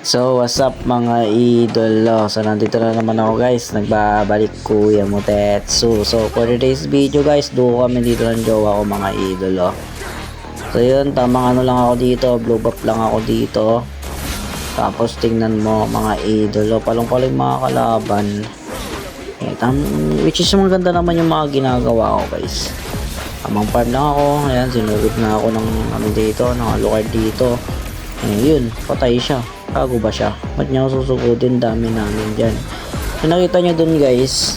So what's up mga idolo. So nandito na naman ako guys. Nagbabalik Kuya Motetsu. So for today's video guys, duo kami dito ng jowa ko mga idolo. So yun, tamang ano lang ako dito, blue buff lang ako dito. Tapos tingnan mo mga idolo, palong-palong mga kalaban. Which is maganda naman yung mga ginagawa ko guys. Tamang farm lang ako. Ayan, sinugod na ako ng ano dito, ng alucard dito. Yun, patay siya. Kago ba siya? Ba't niya ako susugudin? Dami namin dyan. So, nakita nyo dun guys.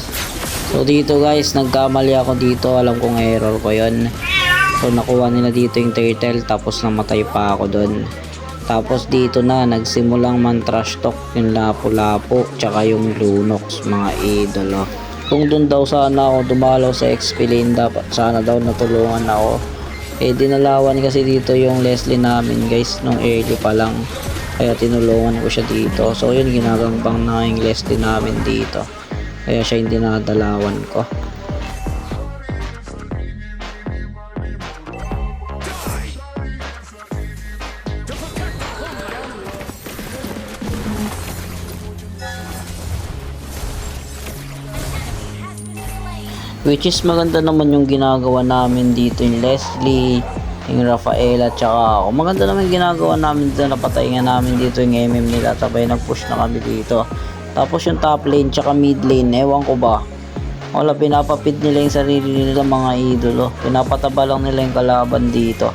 So dito guys, nagkamali ako dito. Alam kong error ko yun. So nakuha nila dito yung turtle. Tapos namatay pa ako dun. Tapos dito na, nagsimulang man-trash talk yung lapu-lapu. Tsaka yung lunox mga idolo. Kung dun daw sana ako dumalaw sa XP lane, dapat sana daw natulungan ako. Dinalawan kasi dito yung Leslie namin guys nung early pa lang, kaya tinulungan ko siya dito. So yun, ginagampang na yung Leslie namin dito, kaya siya hindi nadalawan ko. Which is maganda naman yung ginagawa namin dito, yung Leslie, yung Rafaela, tsaka ako. Maganda naman ginagawa namin dito, napatay nga namin dito yung MM nila, sabay nag-push na kami dito. Tapos yung top lane tsaka mid lane, ewan ko ba, wala, pinapapid nila yung sarili nila mga idolo, pinapataba lang nila yung kalaban dito.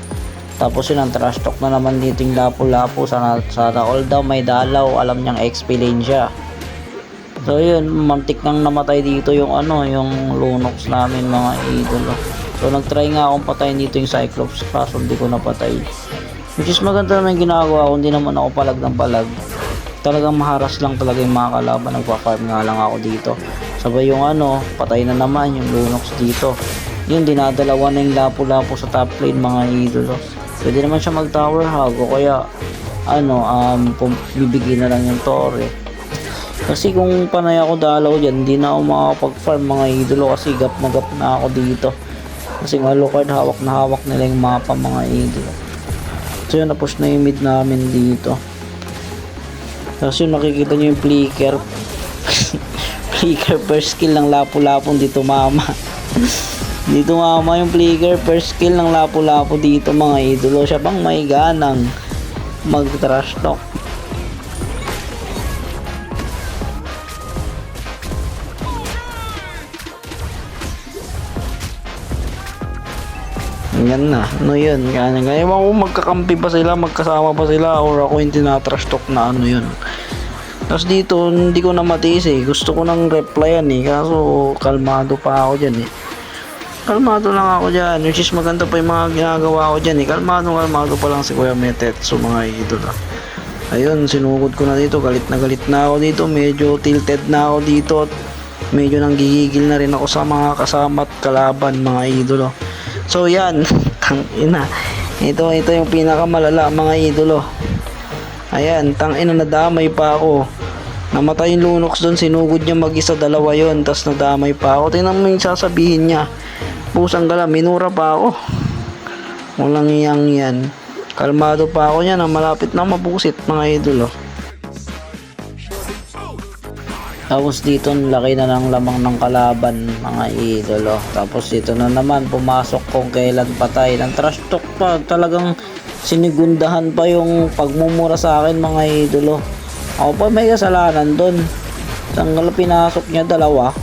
Tapos yun, ang trash talk na naman dito yung lapu-lapu, sana all daw may dalaw, alam niyang XP lane siya. So yun, mantik nang namatay dito yung ano, yung lunox namin mga idolo. So nagtry nga akong patayin dito yung Cyclops, kaso hindi ko napatay. Which is maganda naman yung ginagawa ko, hindi naman ako palag ng palag. Talagang maharas lang talaga yung mga kalaban, nagpa-farm nga lang ako dito. Sabay yung ano, patay na naman yung lunox dito. Yun, dinadalawa na yung lapu-lapu sa top lane mga idolo. Pwede naman siya mag-tower hug o kaya ano, bibigyan na lang yung torre. Kasi kung panay ako dalaw dyan, hindi na ako makakapag-farm mga idolo, kasi gap na ako dito. Kasi nga Alucard, hawak na hawak nila yung mapa mga idolo. So yun, na-push na yung mid namin dito. Tapos yun, nakikita nyo yung flicker. Flicker first skill ng lapu-lapu, dito mama. Dito mama yung flicker first skill ng lapu-lapu dito mga idolo. Siya bang may ganang mag-trash talk. Yan na, ano yun, ganyan. Ewan ko magkakampi pa sila, magkasama pa sila, or ako yung tinatrash talk na ano yun. Tapos dito, hindi ko na matiis eh, gusto ko nang replyan eh, kaso kalmado pa ako dyan eh. Kalmado lang ako dyan, which is maganda pa yung mga ginagawa ko dyan eh. Kalmado pa lang si Kuya Motetsu mga idol. Ayun, sinugod ko na dito, galit na ako dito, medyo tilted na ako dito, at medyo nanggigigil na rin ako sa mga kasama at kalaban mga idolo. So yan, tangina. Ito yung pinakamalala mga idolo. Ayan, tangina, nadamay pa ako. Namatay yung lunox doon, sinugod niya mag-isa, dalawa yon, tas nadamay pa ako. Tingnan mo yung sasabihin niya. Pusang gala, minura pa ako. Walang iyang yan. Kalmado pa ako niya na malapit na mabusit mga idolo. Tapos dito, laki na ng lamang ng kalaban mga idolo. Tapos dito na naman pumasok kung kailan patay ng trash talk pa. Talagang sinigundahan pa yung pagmumura sa akin mga idolo. Ako pa may kasalanan doon. Tanggal pinasok niya dalawa.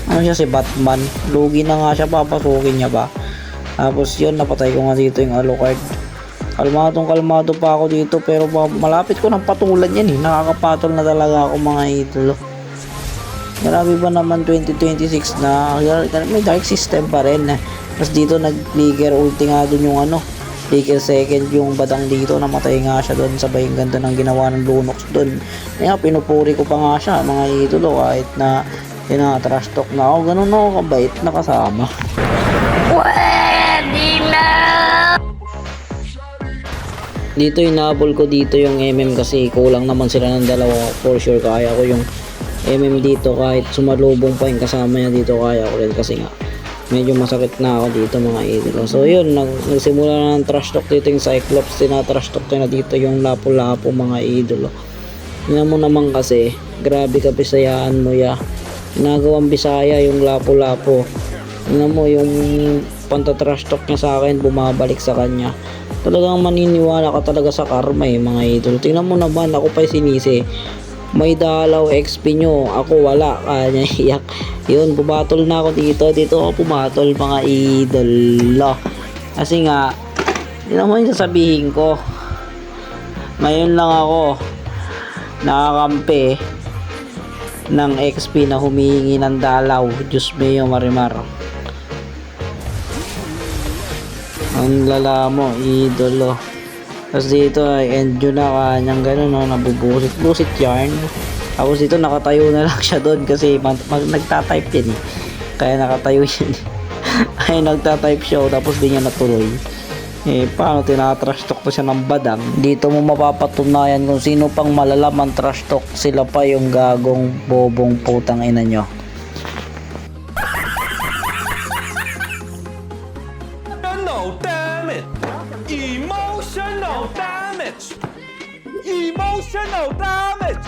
Ano siya, si Batman? Lugi na nga siya, papasukin niya ba? Tapos yun, napatay ko nga dito yung Alucard. Kalmado pa ako dito, pero malapit ko ng patulan yan eh. Nakakapatol na talaga ako mga idolo. Grabe ba naman 2026 na may dark system pa rin. Tapos dito nag-flicker ulti nga dun yung ano, flicker second yung badang dito, namatay nga siya dun. Sabay yung ganda ng ginawa ng lunox dun. Kaya pinupuri ko pa nga siya mga idolo, kahit na tinatrash talk na ako, ganun ako kabait na kasama. Pwede na! Dito inabol ko dito yung MM kasi kulang naman sila ng dalawa. For sure kaya ko yung MM dito, kahit sumalubong pa yung kasama niya dito, kaya ko rin kasi nga medyo masakit na ako dito mga idolo. So yun, nagsimula na ng trash talk dito yung Cyclops, tinatrash talk na dito yung lapu-lapu mga idolo. Tingnan mo naman kasi, grabe ka Bisayaan mo ya. Ginagawang Bisaya yung lapo-lapo. Tingnan mo yung pantatrash talk niya sa akin, bumabalik sa kanya. Talagang maniniwala ka talaga sa karma mga idol. Tingnan mo naman, ako pa sinisi. May dalaw XP nyo, ako wala. Kanya iyak. Yun, pumatol na ako dito. Dito ako pumatol mga idol. Kasi nga, hindi naman yung sasabihin ko. Ngayon lang ako nakakampi ng XP na humihingi ng dalaw. Diyos mio marimar. Ang lala mo, idolo. Tapos dito ay end yun na kanyang gano'n, no, nabubusit yarn. Tapos dito nakatayo na lang siya doon kasi nagtatype yan eh. Kaya nakatayo yun. Ay nagtatype siya tapos di niya natuloy. Paano tinatrash talk to siya ng badang? Dito mo mapapatunayan kung sino pang malalaman trash talk, sila pa yung gagong bobong putang ina nyo. No damage! Emotional damage! Emotional damage!